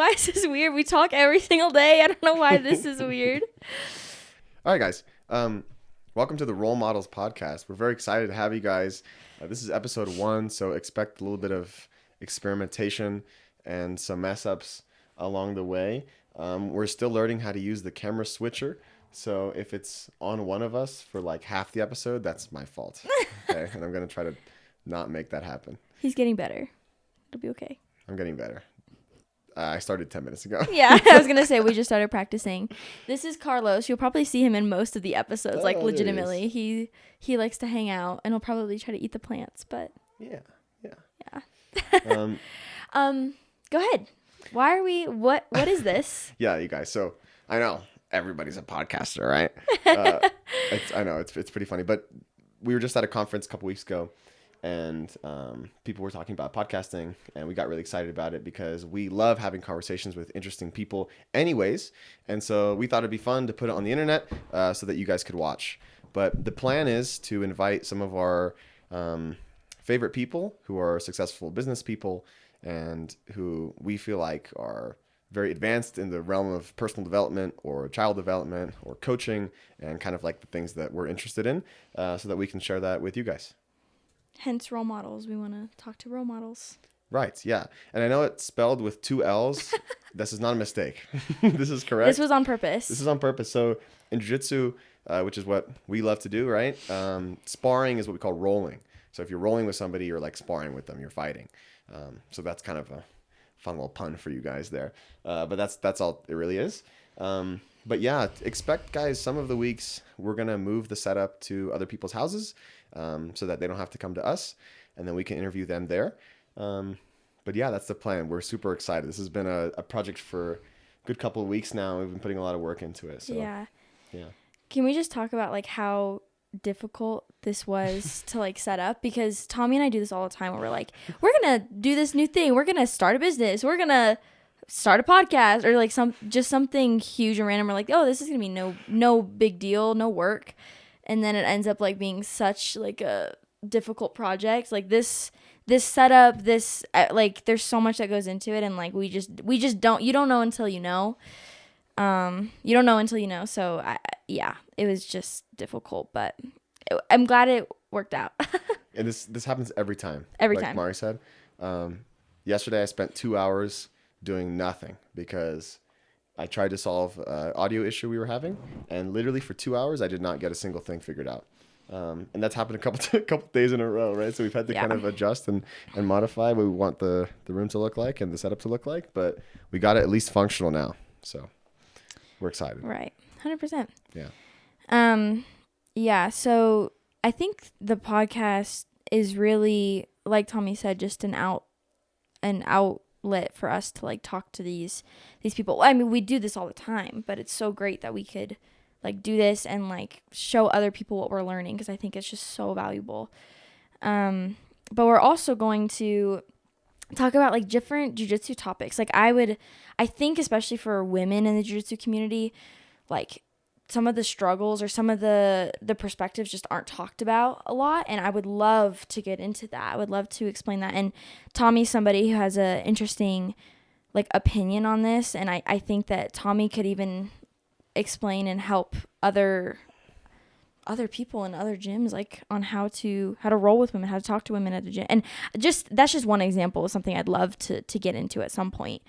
why is this weird? We talk every single day. I don't know why this is weird. All right, guys. Welcome to the Role Models podcast. We're very excited to have you guys. This is episode 1, so expect a little bit of experimentation and some mess ups along the way. We're still learning how to use the camera switcher. So if it's on one of us for like half the episode, that's my fault. Okay, and I'm going to try to not make that happen. He's getting better. It'll be okay. I'm getting better. I started 10 minutes ago. Yeah, I was going to say we just started practicing. This is Carlos. You'll probably see him in most of the episodes, like legitimately. He likes to hang out and he'll probably try to eat the plants, but Yeah. Go ahead. Why are we what is this? Yeah, you guys. So I know everybody's a podcaster, right? I know it's pretty funny, but we were just at a conference a couple weeks ago, and people were talking about podcasting, and we got really excited about it because we love having conversations with interesting people anyways. And so we thought it'd be fun to put it on the internet so that you guys could watch. But the plan is to invite some of our favorite people who are successful business people and who we feel like are very advanced in the realm of personal development or child development or coaching and kind of like the things that we're interested in so that we can share that with you guys. Hence role models. We want to talk to role models. Right, yeah. And I know it's spelled with 2 L's. This is not a mistake. This is correct. This was on purpose. This is on purpose. So in jiu-jitsu, which is what we love to do, right? Sparring is what we call rolling. So if you're rolling with somebody, you're like sparring with them, you're fighting. So that's kind of a fun little pun for you guys there. But that's all it really is. But yeah, expect, guys, some of the weeks we're going to move the setup to other people's houses so that they don't have to come to us, and then we can interview them there. But yeah, that's the plan. We're super excited. This has been a project for a good couple of weeks now. We've been putting a lot of work into it. So yeah. Yeah. Can we just talk about like how difficult this was to like set up? Because Tommy and I do this all the time where we're like, we're gonna do this new thing, we're gonna start a business, we're gonna start a podcast, or like something huge and random. We're like, oh, this is gonna be no big deal, no work, and then it ends up like being such like a difficult project. Like this setup, this like there's so much that goes into it, and like we just don't know until you know. You don't know until you know. So yeah, it was just difficult, but I'm glad it worked out. And this happens every time. Every like time. Mari said. Yesterday I spent 2 hours doing nothing because I tried to solve an audio issue we were having, and literally for 2 hours I did not get a single thing figured out. And that's happened a couple days in a row, right? So we've had to kind of adjust and modify what we want the room to look like and the setup to look like, but we got it at least functional now. So we're excited. Right. 100%. Yeah. Yeah. So I think the podcast is really, like Tommy said, just an outlet for us to like talk to these people. I mean, we do this all the time, but it's so great that we could like do this and like show other people what we're learning, because I think it's just so valuable. But we're also going to talk about like different jiu-jitsu topics. Like I think especially for women in the jiu-jitsu community, like some of the struggles or some of the perspectives just aren't talked about a lot, and I would love to get into that. I would love to explain that. And Tommy's somebody who has a interesting like opinion on this, and I think that Tommy could even explain and help other people in other gyms like on how to roll with women, how to talk to women at the gym. And that's just one example of something I'd love to get into at some point.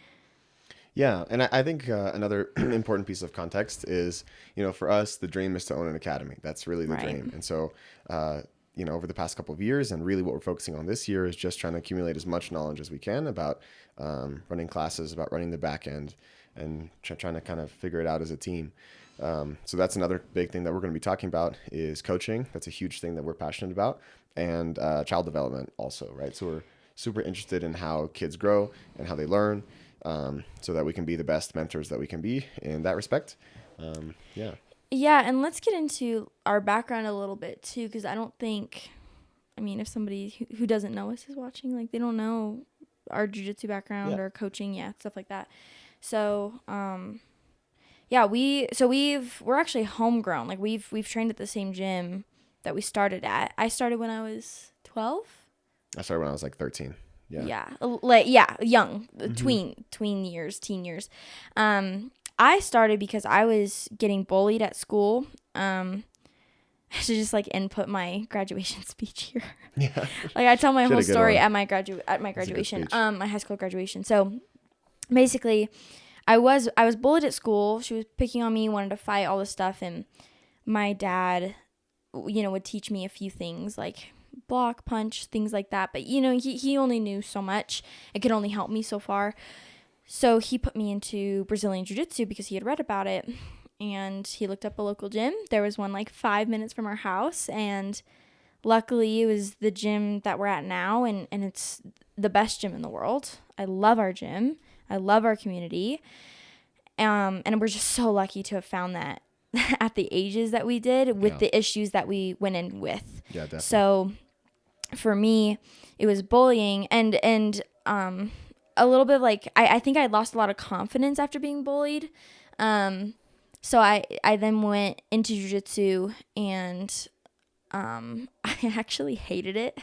Yeah, and I think another important piece of context is, for us, the dream is to own an academy. That's really the dream. And so, over the past couple of years, and really what we're focusing on this year is just trying to accumulate as much knowledge as we can about running classes, about running the back end, and trying to kind of figure it out as a team. So that's another big thing that we're going to be talking about is coaching. That's a huge thing that we're passionate about, and child development also, right? So we're super interested in how kids grow and how they learn. So that we can be the best mentors that we can be in that respect. Yeah, and let's get into our background a little bit too, because if somebody who doesn't know us is watching, like they don't know our jiu-jitsu background or coaching, stuff like that. So, we're actually homegrown. Like we've trained at the same gym that we started at. I started when I was 12. I started when I was like 13. Young, tween years, teen years. I started because I was getting bullied at school. I should just like input my graduation speech here. Yeah. Like I tell my whole story one. at my graduation, my high school graduation. So basically, I was bullied at school. She was picking on me, wanted to fight, all this stuff, and my dad, would teach me a few things like block, punch, things like that. But he only knew so much. It could only help me so far. So he put me into Brazilian jiu-jitsu because he had read about it, and he looked up a local gym. There was one like 5 minutes from our house, and luckily it was the gym that we're at now, and it's the best gym in the world. I love our gym. I love our community. And we're just so lucky to have found that at the ages that we did with the issues that we went in with. Yeah, definitely. So for me, it was bullying and a little bit of like, I think I lost a lot of confidence after being bullied. So I then went into jiu-jitsu, and I actually hated it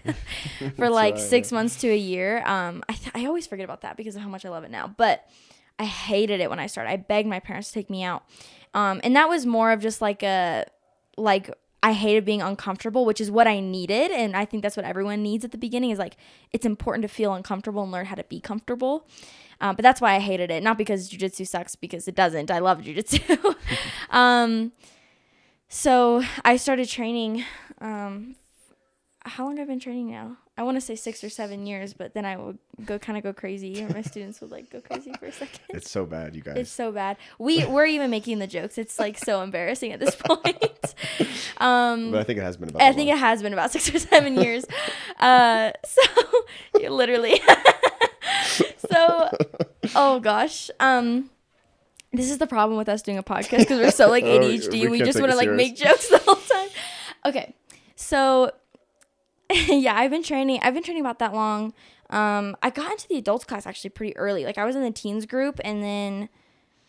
for like 6 months to a year. I always forget about that because of how much I love it now, but I hated it when I started. I begged my parents to take me out. And that was more of just like I hated being uncomfortable, which is what I needed. And I think that's what everyone needs at the beginning is like, it's important to feel uncomfortable and learn how to be comfortable. But that's why I hated it. Not because jiu-jitsu sucks, because it doesn't. I love jiu-jitsu. So I started training. How long have I been training now? I want to say 6 or 7 years, but then I would go crazy, and my students would like go crazy for a second. It's so bad, you guys. It's so bad. We're even making the jokes. It's like so embarrassing at this point. But I think it has been about. It has been about 6 or 7 years. So literally. So, oh gosh. This is the problem with us doing a podcast because we're so like ADHD. We just want to like make jokes the whole time. Okay, so. Yeah, I've been training about that long. I got into the adults class actually pretty early. Like I was in the teens group, and then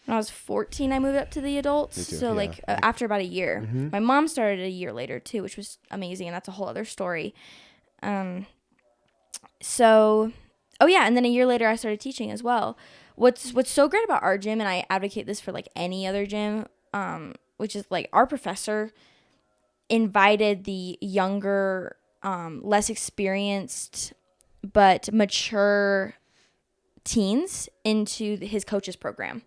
when I was 14, I moved up to the adults. So like after about a year, my mom started a year later too, which was amazing, and that's a whole other story. So, and then a year later, I started teaching as well. What's so great about our gym, and I advocate this for like any other gym, which is like our professor invited the younger, less experienced but mature teens into his coaches program.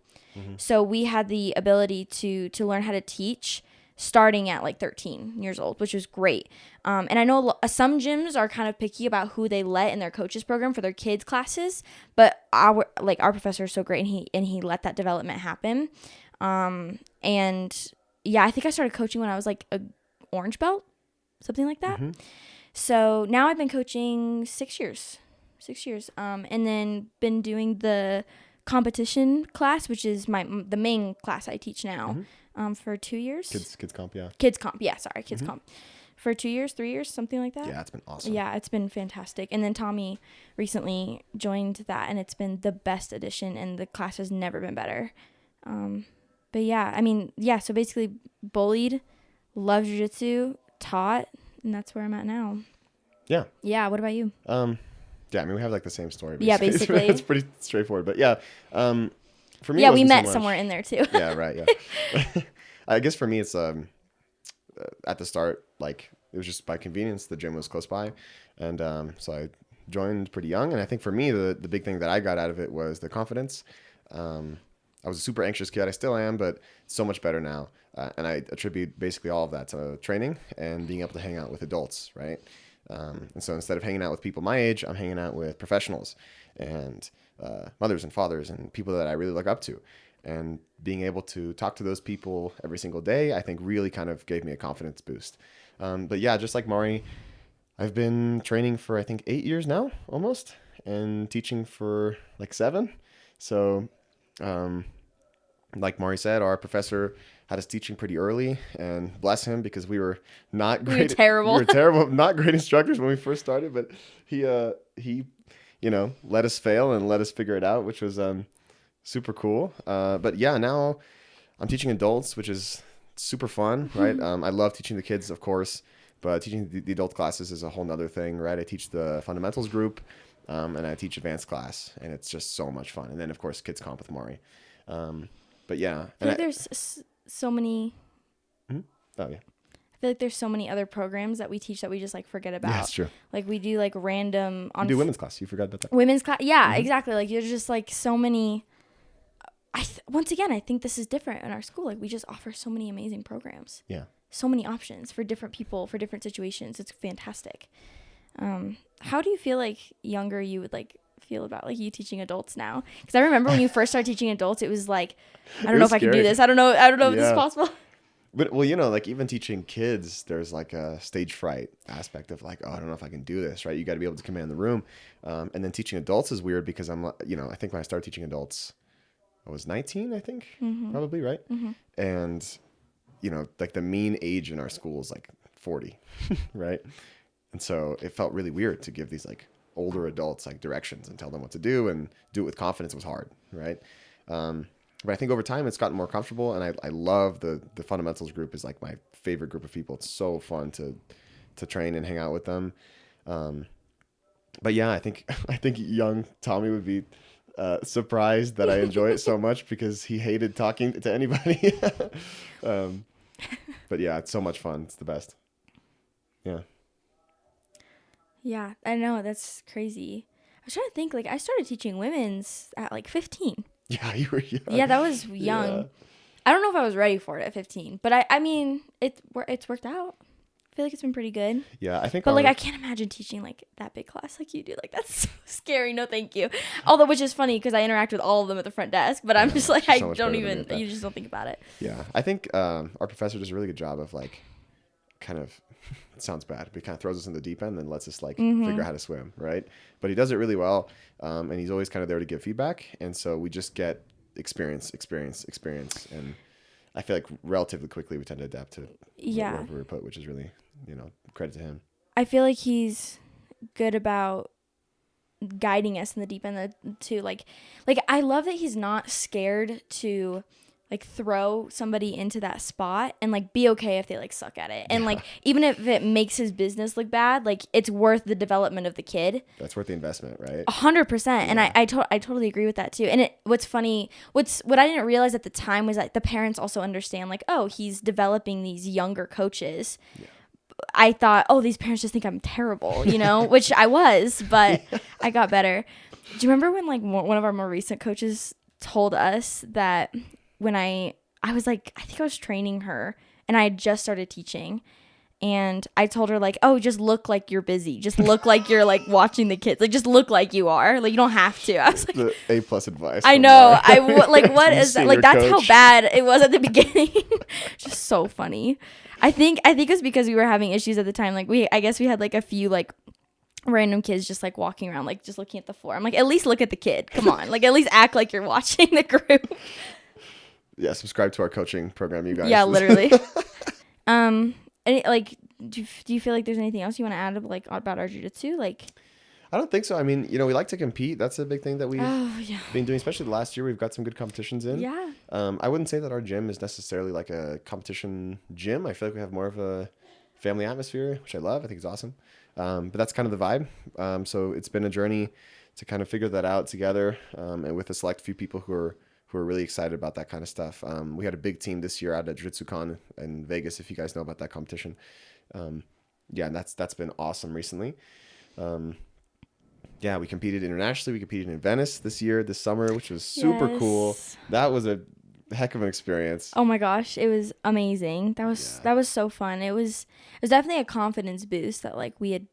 So we had the ability to learn how to teach starting at like 13 years old, which was great. And I know some gyms are kind of picky about who they let in their coaches program for their kids classes, but our professor is so great, and he let that development happen. And yeah, I think I started coaching when I was like a orange belt, something like that. So now I've been coaching 6 years, and then been doing the competition class, which is the main class I teach now, for 2 years. Kids comp, yeah. Kids comp, for 2 years, 3 years, something like that. Yeah, it's been awesome. Yeah, it's been fantastic. And then Tommy recently joined that, and it's been the best addition, and the class has never been better. But yeah, I mean, yeah. So basically, bullied, love jiu-jitsu, taught. And that's where I'm at now. Yeah. Yeah. What about you? Yeah, I mean, we have like the same story. Basically. Yeah, basically. It's pretty straightforward. But yeah, for me, we met somewhere in there too. Yeah, right. Yeah. I guess for me, it's at the start, like it was just by convenience. The gym was close by, and so I joined pretty young. And I think for me, the big thing that I got out of it was the confidence. I was a super anxious kid. I still am, but so much better now. And I attribute basically all of that to training and being able to hang out with adults, right? And so instead of hanging out with people my age, I'm hanging out with professionals and mothers and fathers and people that I really look up to. And being able to talk to those people every single day, I think really kind of gave me a confidence boost. But yeah, just like Mari, I've been training for, I think, 8 years now, almost, and teaching for like 7. So like Mari said, our professor had us teaching pretty early, and bless him, because we were not great. We were terrible. We were terrible, not great instructors when we first started, but he let us fail and let us figure it out, which was super cool. But yeah, now I'm teaching adults, which is super fun, right? I love teaching the kids, of course, but teaching the adult classes is a whole nother thing, right? I teach the fundamentals group, and I teach advanced class, and it's just so much fun. And then of course kids comp with Maury. But yeah, I feel like there's so many. Oh yeah. I feel like there's so many other programs that we teach that we just like forget about. Yeah, that's true. Like we do like random You do women's class. You forgot about that. Women's class. Yeah, exactly. Like you're just like so many. Once again, I think this is different in our school. Like we just offer so many amazing programs. Yeah. So many options for different people, for different situations. It's fantastic. How do you feel like younger you would like feel about like you teaching adults now? Because I remember when you first started teaching adults, it was like, I don't know if I can do this. I don't know if this is possible. But well, you know, like even teaching kids, there's like a stage fright aspect of like, oh, I don't know if I can do this, right? You got to be able to command the room. And then teaching adults is weird because I'm, you know, I think when I started teaching adults, I was 19, I think, probably, right? And, you know, like the mean age in our school is like 40, right? And so it felt really weird to give these like older adults like directions and tell them what to do, and do it with confidence was hard, right? But I think over time it's gotten more comfortable, and I love the fundamentals group is like my favorite group of people. It's so fun to train and hang out with them. But yeah, I think young Tommy would be surprised that I enjoy it so much because he hated talking to anybody. But yeah, it's so much fun. It's the best. Yeah. Yeah, I know. That's crazy. I was trying to think, like, I started teaching women's at like 15. Yeah, you were young. Yeah, that was young. Yeah. I don't know if I was ready for it at 15, but I mean, it's worked out. I feel like it's been pretty good. Yeah, I think. But like, I can't imagine teaching like that big class like you do. Like, that's so scary. No, thank you. Although, which is funny because I interact with all of them at the front desk, but I'm just like, so I much don't better than even. me at You just don't think about it. Yeah, I think our professor does a really good job of like, kind of. It sounds bad, but he kind of throws us in the deep end and lets us like figure out how to swim, right? But he does it really well, and he's always kind of there to give feedback, and so we just get experience, and I feel like relatively quickly we tend to adapt to wherever we're put, which is really, you know, credit to him. I feel like he's good about guiding us in the deep end too. Like I love that he's not scared to like throw somebody into that spot and like be okay if they like suck at it. And like even if it makes his business look bad, like it's worth the development of the kid. That's worth the investment, right? 100%. And I totally agree with that too. And what's funny, what I didn't realize at the time was that the parents also understand like, oh, he's developing these younger coaches. Yeah. I thought, oh, these parents just think I'm terrible, you know, which I was, but I got better. Do you remember when like one of our more recent coaches told us that when I was like, I think I was training her and I had just started teaching, and I told her like, oh, just look like you're busy. Just look like you're like watching the kids. Like just look like you are. Like you don't have to. I was like, the A+ advice. I know. Like what is that? Like that's coach. How bad it was at the beginning. Just so funny. I think it was because we were having issues at the time. Like I guess we had like a few like random kids just like walking around, like just looking at the floor. I'm like, at least look at the kid. Come on. Like at least act like you're watching the group. Yeah, subscribe to our coaching program, you guys. Yeah, literally. Like, do you feel like there's anything else you want to add like about our jiu-jitsu? Like, I don't think so. I mean, you know, we like to compete. That's a big thing that we've been doing, especially the last year. We've got some good competitions in. Yeah. I wouldn't say that our gym is necessarily like a competition gym. I feel like we have more of a family atmosphere, which I love. I think it's awesome. But that's kind of the vibe. So it's been a journey to kind of figure that out together, and with a select few people who are really excited about that kind of stuff. We had a big team this year out at JiuJitsu in Vegas, if you guys know about that competition. Yeah, and that's been awesome recently. Yeah, we competed internationally. We competed in Venice this summer, which was super cool. That was a heck of an experience. Oh my gosh, it was amazing. That was so fun. It was definitely a confidence boost that like we had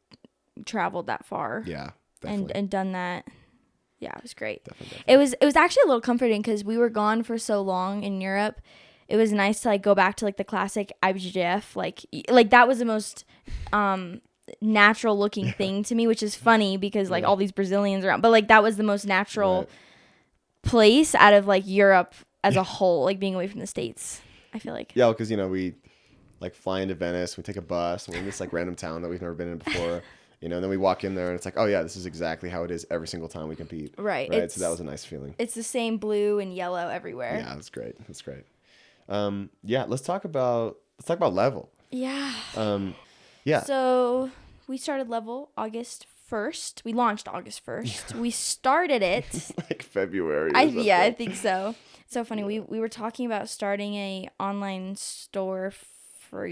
traveled that far. Yeah, definitely. And done that. Yeah, it was great. Definitely. It was actually a little comforting because we were gone for so long in Europe. It was nice to like go back to like the classic IBJJF. Like that was the most natural looking thing to me, which is funny because like all these Brazilians around, but like that was the most natural place out of like Europe as a whole, like being away from the States, I feel like. Yeah, because you know we like fly into Venice, we take a bus, and we're in this like random town that we've never been in before. You know, and then we walk in there and it's like, oh yeah, this is exactly how it is every single time we compete. Right. So that was a nice feeling. It's the same blue and yellow everywhere. Yeah, that's great. That's great. Yeah, let's talk about level. Yeah. Yeah. So we started level August 1st. We launched August 1st. We started it. Like February. Yeah, I think so. It's so funny. We were talking about starting a online store for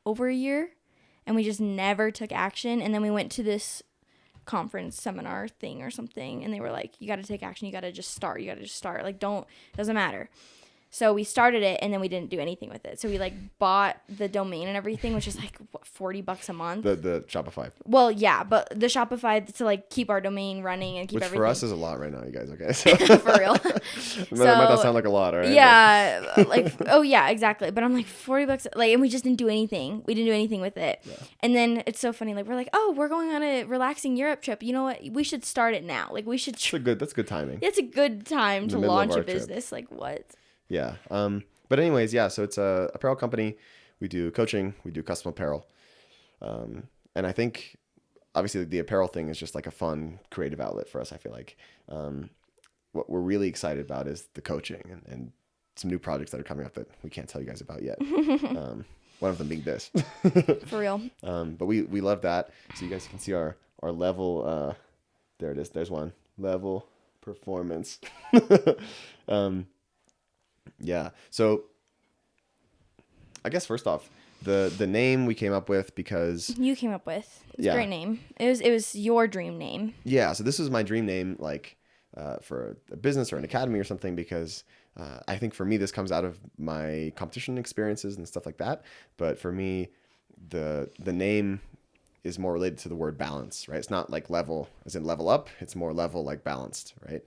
over a year, and we just never took action. And then we went to this conference seminar thing or something, and they were like, you got to take action. You got to just start. Like, doesn't matter. So we started it, and then we didn't do anything with it. So we like bought the domain and everything, which is like what, $40 a month. The Shopify. Well, yeah, but the Shopify to like keep our domain running and keep which everything. For us is a lot right now, you guys. Okay, so for real. That might not sound like a lot, right? Yeah, like oh yeah, exactly. But I'm like $40, like, and we just didn't do anything. We didn't do anything with it. Yeah. And then it's so funny. Like we're like, oh, we're going on a relaxing Europe trip. You know what? We should start it now. Like we should. That's good timing. It's a good time to launch a business. Like what? Yeah. But anyways, yeah. So it's a apparel company. We do coaching. We do custom apparel. And I think obviously the apparel thing is just like a fun creative outlet for us. I feel like what we're really excited about is the coaching and some new projects that are coming up that we can't tell you guys about yet. One of them being this. For real. But we love that. So you guys can see our level. There it is. There's one level performance. Yeah. So I guess first off, the name we came up with because you came up with. It's a great name. It was your dream name. Yeah. So this was my dream name, like for a business or an academy or something, because I think for me this comes out of my competition experiences and stuff like that. But for me, the name is more related to the word balance, right? It's not like level as in level up. It's more level like balanced, right?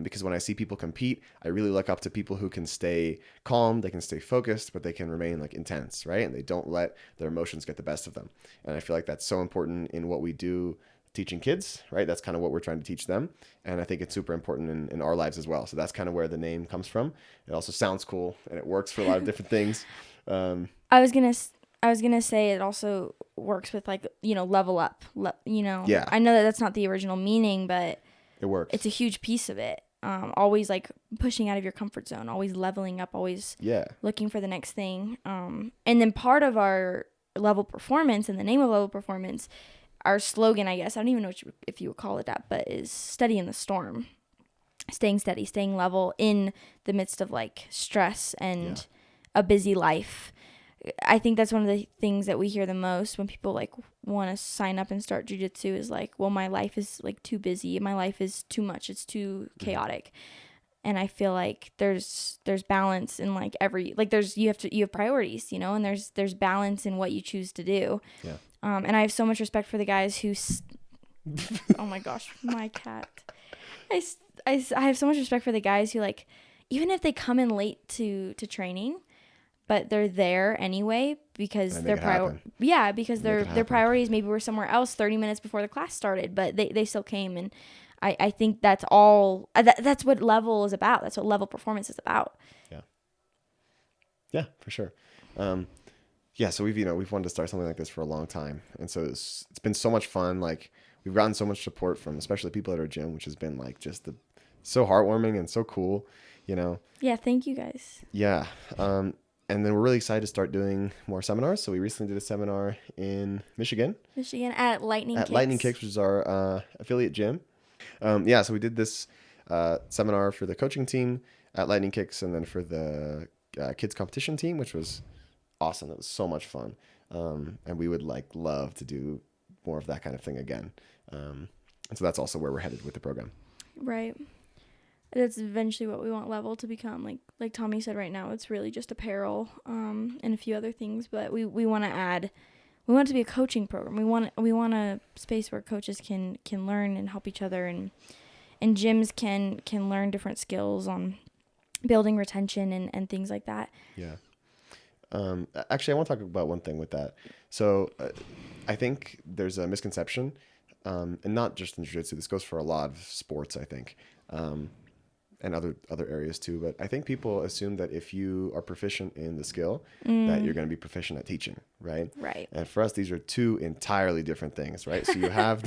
Because when I see people compete, I really look up to people who can stay calm, they can stay focused, but they can remain like intense, right? And they don't let their emotions get the best of them. And I feel like that's so important in what we do teaching kids, right? That's kind of what we're trying to teach them. And I think it's super important in our lives as well. So that's kind of where the name comes from. It also sounds cool and it works for a lot of different things. I was gonna say it also works with like, level up, Yeah. I know that that's not the original meaning, but it works. It's a huge piece of it. Always like pushing out of your comfort zone, always leveling up, always looking for the next thing. And then part of our level performance and the name of level performance, our slogan, I guess, I don't even know if you would call it that, but is steady in the storm, staying steady, staying level in the midst of like stress and a busy life. I think that's one of the things that we hear the most when people like want to sign up and start jiu-jitsu is like, well, my life is like too busy. My life is too much. It's too chaotic. And I feel like there's balance in like you have priorities, and there's balance in what you choose to do. Yeah. And I have so much respect for the guys who, oh my gosh, my cat. I have so much respect for the guys who like, even if they come in late to training, but they're there anyway because their priorities maybe were somewhere else 30 minutes before the class started, but they still came. And I think that's all that's what level is about. That's what level performance is about. Yeah, for sure. So we've wanted to start something like this for a long time, and so it's been so much fun. Like we've gotten so much support from especially people at our gym, which has been like just so heartwarming and so cool. Yeah, thank you guys. Yeah. And then we're really excited to start doing more seminars. So we recently did a seminar in Michigan at Lightning Kicks, which is our affiliate gym. So we did this seminar for the coaching team at Lightning Kicks, and then for the kids competition team, which was awesome. It was so much fun, and we would love to do more of that kind of thing again. And so that's also where we're headed with the program. Right. That's eventually what we want level to become. Like Tommy said, right now it's really just apparel and a few other things, but we want to it to be a coaching program. We want a space where coaches can learn and help each other, and gyms can learn different skills on building retention and things like that. Yeah. Actually, I want to talk about one thing with that. So I think there's a misconception, and not just in jiu-jitsu. This goes for a lot of sports, I think. And other areas too. But I think people assume that if you are proficient in the skill, that you're going to be proficient at teaching, right? Right. And for us, these are two entirely different things, right? So you have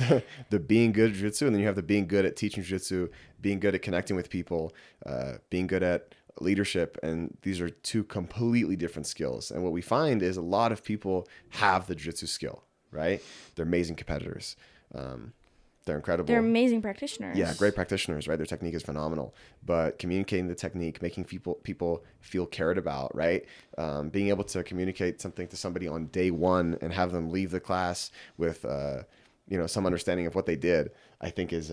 the being good at jiu-jitsu, and then you have the being good at teaching jiu-jitsu, being good at connecting with people, being good at leadership. And these are two completely different skills. And what we find is a lot of people have the jiu-jitsu skill, right? They're amazing competitors. They're incredible. They're amazing practitioners. Yeah, great practitioners, right? Their technique is phenomenal. But communicating the technique, making people feel cared about, right? Being able to communicate something to somebody on day one and have them leave the class with, some understanding of what they did, I think is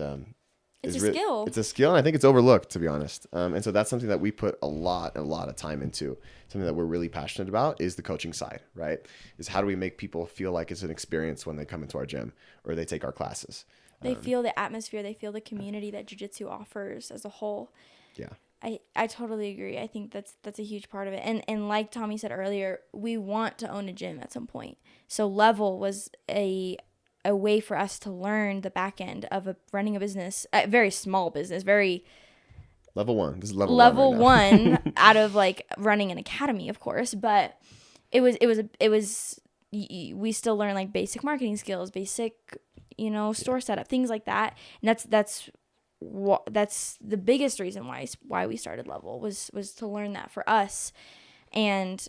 it's a skill. It's a skill, and I think it's overlooked, to be honest. And so that's something that we put a lot of time into. Something that we're really passionate about is the coaching side, right? Is how do we make people feel like it's an experience when they come into our gym or they take our classes. They feel the atmosphere. They feel the community that jiu-jitsu offers as a whole. Yeah. I totally agree. I think that's a huge part of it. And like Tommy said earlier, we want to own a gym at some point. So Level was a way for us to learn the back end of running a business, a very small business, very level 1. This is level level 1 1 out of like running an academy, of course, but we still learn like basic marketing skills, basic, store setup, things like that. And that's the biggest reason why we started Level was to learn that for us. And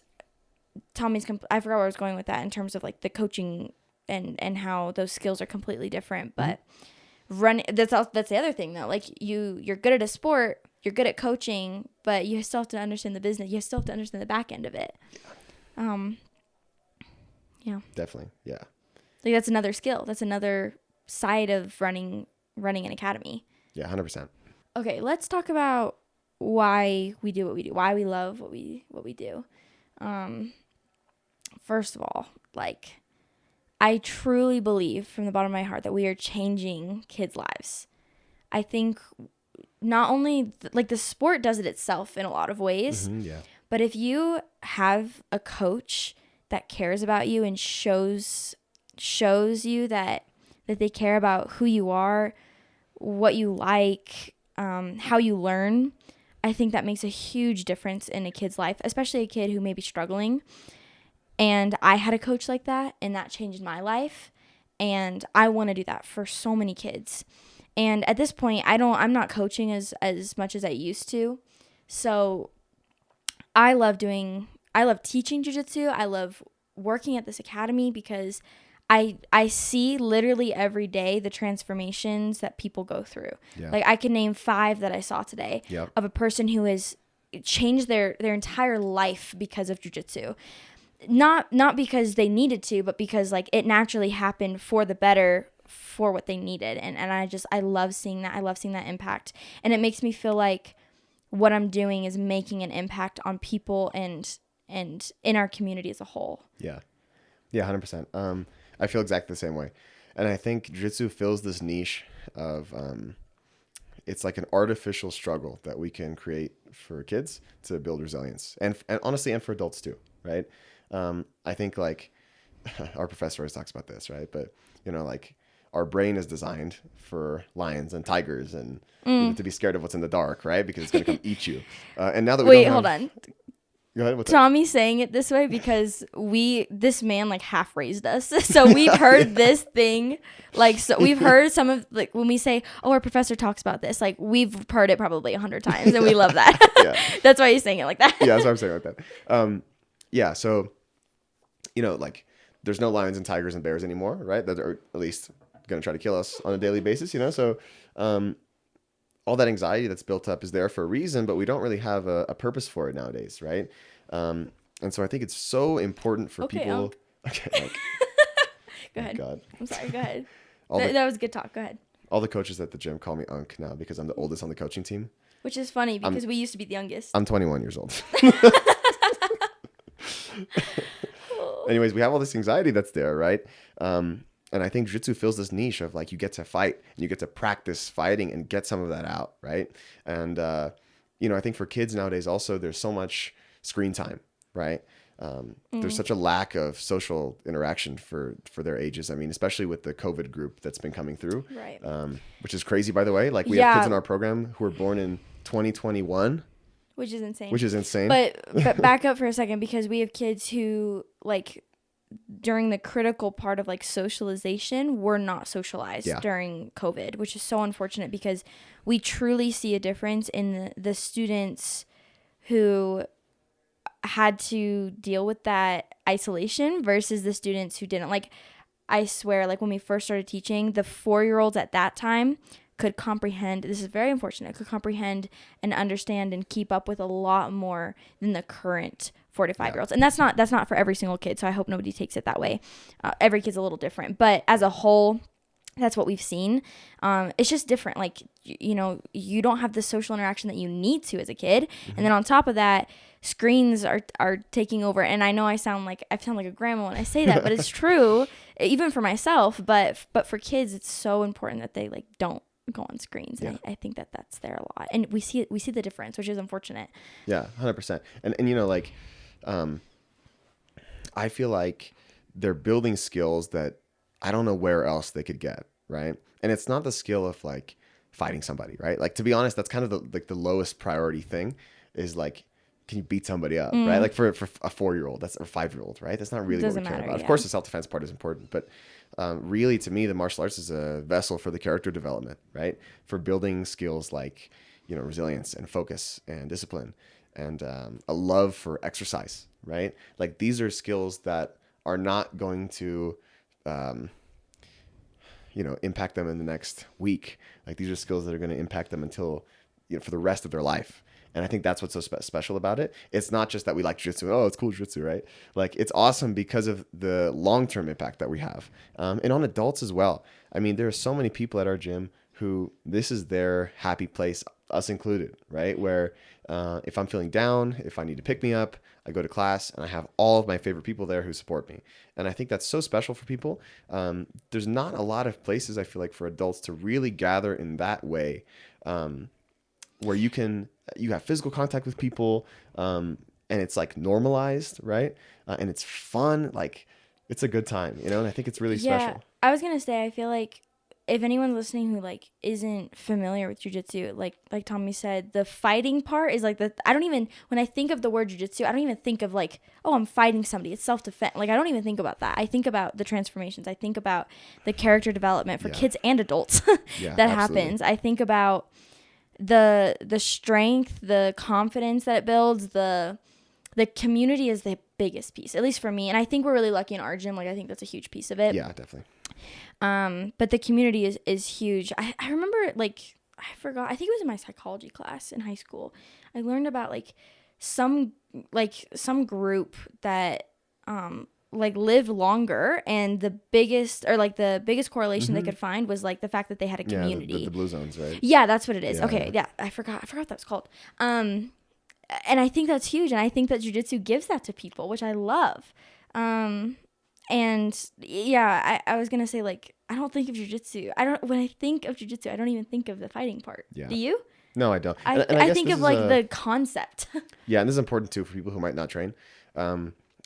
Tommy's I forgot where I was going with that in terms of like the coaching and how those skills are completely different. But that's the other thing though. Like you're good at a sport, you're good at coaching, but you still have to understand the business. You still have to understand the back end of it. Yeah. Definitely. Yeah. Like that's another skill. That's another side of running an academy. Yeah, 100%. Okay, let's talk about why we do what we do. Why we love what we do. First of all, like I truly believe from the bottom of my heart that we are changing kids' lives. I think not only like the sport does it itself in a lot of ways, yeah. But if you have a coach that cares about you and shows you that they care about who you are, what you like, how you learn, I think that makes a huge difference in a kid's life, especially a kid who may be struggling. And I had a coach like that, and that changed my life. And I want to do that for so many kids. And at this point, I'm not coaching as much as I used to. So I love teaching jiu-jitsu. I love working at this academy because I see literally every day the transformations that people go through. Yeah. Like I can name 5 that I saw today of a person who has changed their entire life because of jiu-jitsu. Not because they needed to, but because like it naturally happened for the better for what they needed. And I love seeing that. I love seeing that impact. And it makes me feel like what I'm doing is making an impact on people and in our community as a whole. Yeah. Yeah, 100%. I feel exactly the same way. And I think jiu-jitsu fills this niche of it's like an artificial struggle that we can create for kids to build resilience and honestly, and for adults too, right? I think like our professor always talks about this, right? But like our brain is designed for lions and tigers and to be scared of what's in the dark, right? Because it's going to come eat you. And now that we hold on. Go ahead. What's Tommy's saying it this way because this man like half raised us. So we've heard this thing, like, so we've heard some of like when we say, oh, our professor talks about this, like we've heard it probably 100 times and we love that. Yeah. That's why he's saying it like that. Yeah, that's what I'm saying like that. Yeah. So, like there's no lions and tigers and bears anymore, right? That are at least going to try to kill us on a daily basis, So, all that anxiety that's built up is there for a reason, but we don't really have a purpose for it nowadays, right? And so I think it's so important for people. Okay. Go ahead. God. I'm sorry. Go ahead. That was good talk. Go ahead. All the coaches at the gym call me Unc now because I'm the oldest on the coaching team. Which is funny because we used to be the youngest. I'm 21 years old. Anyways, we have all this anxiety that's there, right? And I think jiu-jitsu fills this niche of like you get to fight and you get to practice fighting and get some of that out, right? And I think for kids nowadays also there's so much screen time, right? There's such a lack of social interaction for their ages. I mean, especially with the COVID group that's been coming through, right? Which is crazy, by the way. Like we have kids in our program who were born in 2021. Which is insane. But back up for a second because we have kids who like during the critical part of like socialization were not socialized during COVID, which is so unfortunate because we truly see a difference in the students who had to deal with that isolation versus the students who didn't. Like I swear, like when we first started teaching, the 4-year-olds at that time could comprehend, this is very unfortunate, could comprehend and understand and keep up with a lot more than the current 4 to 5-year-olds. And that's not for every single kid, so I hope nobody takes it that way. Every kid's a little different, but as a whole, that's what we've seen. It's just different. Like, you know, you don't have the social interaction that you need to as a kid. And then on top of that, screens are taking over. And I know I sound like a grandma when I say that, but it's true, even for myself. But for kids, it's so important that they like don't go on screens. And I think that's there a lot. And we see the difference, which is unfortunate. Yeah, 100%. And you know, like, I feel like they're building skills that I don't know where else they could get, right? And it's not the skill of like fighting somebody, right? Like, to be honest, that's kind of the lowest priority thing is like, can you beat somebody up, right? Like for a 4-year-old, that's a 5-year-old, right? That's not really what we care about. Of course, the self-defense part is important, but really, to me, the martial arts is a vessel for the character development, right? For building skills like, you know, resilience and focus and discipline and a love for exercise, right? Like, these are skills that are not going to impact them in the next week. Like, these are skills that are going to impact them until, you know, for the rest of their life. And I think that's what's so special about it. It's not just that we like jiu-jitsu. Oh, it's cool jiu-jitsu, right? Like, it's awesome because of the long-term impact that we have. And on adults as well. I mean, there are so many people at our gym who this is their happy place, us included, right? Where if I'm feeling down, if I need to pick me up, I go to class and I have all of my favorite people there who support me. And I think that's so special for people. There's not a lot of places, I feel like, for adults to really gather in that way, where you have physical contact with people, and it's like normalized, right? And it's fun. Like, it's a good time, you know? And I think it's really special. I was going to say, I feel like if anyone's listening who like isn't familiar with jiu-jitsu, like Tommy said, the fighting part is like when I think of the word jiu-jitsu, I don't even think of like, oh, I'm fighting somebody. It's self-defense. Like, I don't even think about that. I think about the transformations. I think about the character development for kids and adults that happens. I think about the strength, the confidence that it builds, the community is the biggest piece, at least for me. And I think we're really lucky in our gym. Like, I think that's a huge piece of it. Yeah, definitely. But the community is huge. I remember, like, I forgot, I think it was in my psychology class in high school. I learned about like some group that like lived longer, and the biggest correlation they could find was like the fact that they had a community. Yeah, the blue zones, right? Yeah, that's what it is. Okay, yeah, I forgot what that was called. And I think that's huge, and I think that jiu-jitsu gives that to people, which I love. And yeah, I was gonna say, like, I don't think of jiu-jitsu. When I think of jiu-jitsu, I don't even think of the fighting part. Yeah. Do you? No, I don't. I think of like the concept. Yeah, and this is important too for people who might not train.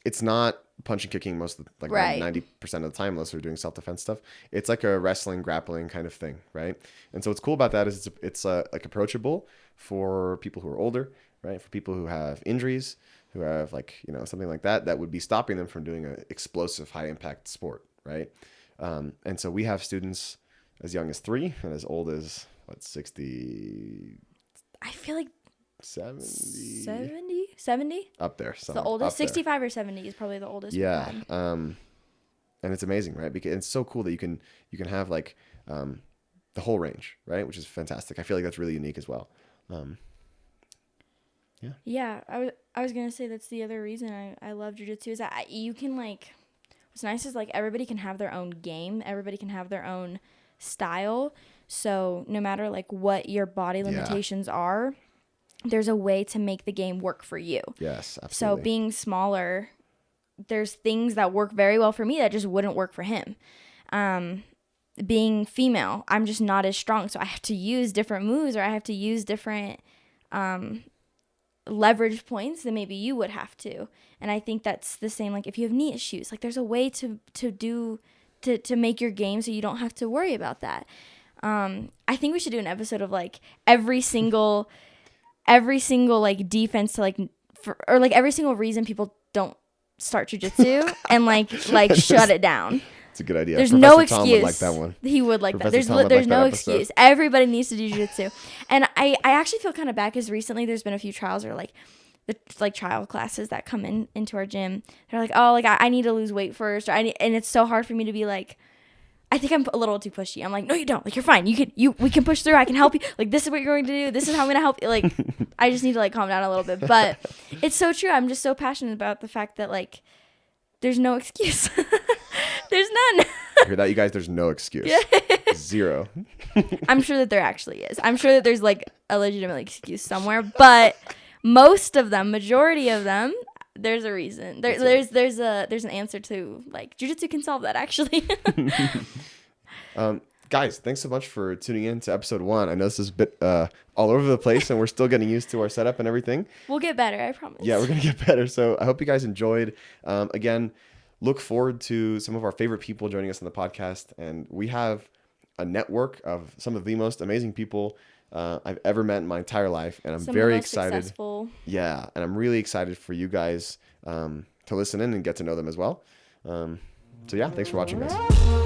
It's not punching, kicking most of the, like 90% of the time, unless they're doing self-defense stuff. It's like a wrestling, grappling kind of thing, right? And so what's cool about that is it's like approachable for people who are older, right? For people who have injuries, who have like, you know, something like that would be stopping them from doing an explosive, high impact sport, right? And so we have students as young as 3 and as old as 60. I feel like 70 up there. It's the oldest. 65 or 70 is probably the oldest. Yeah. And it's amazing, right? Because it's so cool that you can have like the whole range, right? Which is fantastic. I feel like that's really unique as well. Yeah. I was gonna say that's the other reason I love jiu-jitsu is that you can, like, what's nice is like everybody can have their own game, everybody can have their own style. So no matter like what your body limitations are, there's a way to make the game work for you. Yes, absolutely. So being smaller, there's things that work very well for me that just wouldn't work for him. Being female, I'm just not as strong, so I have to use different moves, or I have to use different leverage points than maybe you would have to. And I think that's the same, like if you have knee issues, like there's a way to make your game so you don't have to worry about that. I think we should do an episode of like every single like defense to like or like every single reason people don't start jiu-jitsu and like shut it down. It's a good idea. There's Professor no excuse. Tom would like that one. He would like Professor that. There's no like excuse. Everybody needs to do jiu-jitsu. And I actually feel kind of bad because recently there's been a few trials where like the like trial classes that come into our gym. They're like, oh, like I need to lose weight first, and it's so hard for me to be like, I think I'm a little too pushy. I'm like, no, you don't. Like, you're fine. We can push through. I can help you. Like, this is what you're going to do. This is how I'm going to help you. Like, I just need to like calm down a little bit. But it's so true. I'm just so passionate about the fact that like, there's no excuse. There's none. Hear that, you guys? There's no excuse. Zero. I'm sure that there actually is. I'm sure that there's like a legitimate excuse somewhere. But most of them, majority of them, there's a reason. There's an answer to like jiu-jitsu can solve that actually. Guys, thanks so much for tuning in to episode 1. I know this is a bit all over the place and we're still getting used to our setup and everything. We'll get better, I promise. Yeah, we're going to get better. So I hope you guys enjoyed. Again, look forward to some of our favorite people joining us on the podcast. And we have a network of some of the most amazing people I've ever met in my entire life. And I'm very excited. Successful. Yeah, and I'm really excited for you guys to listen in and get to know them as well. So yeah, thanks for watching, guys.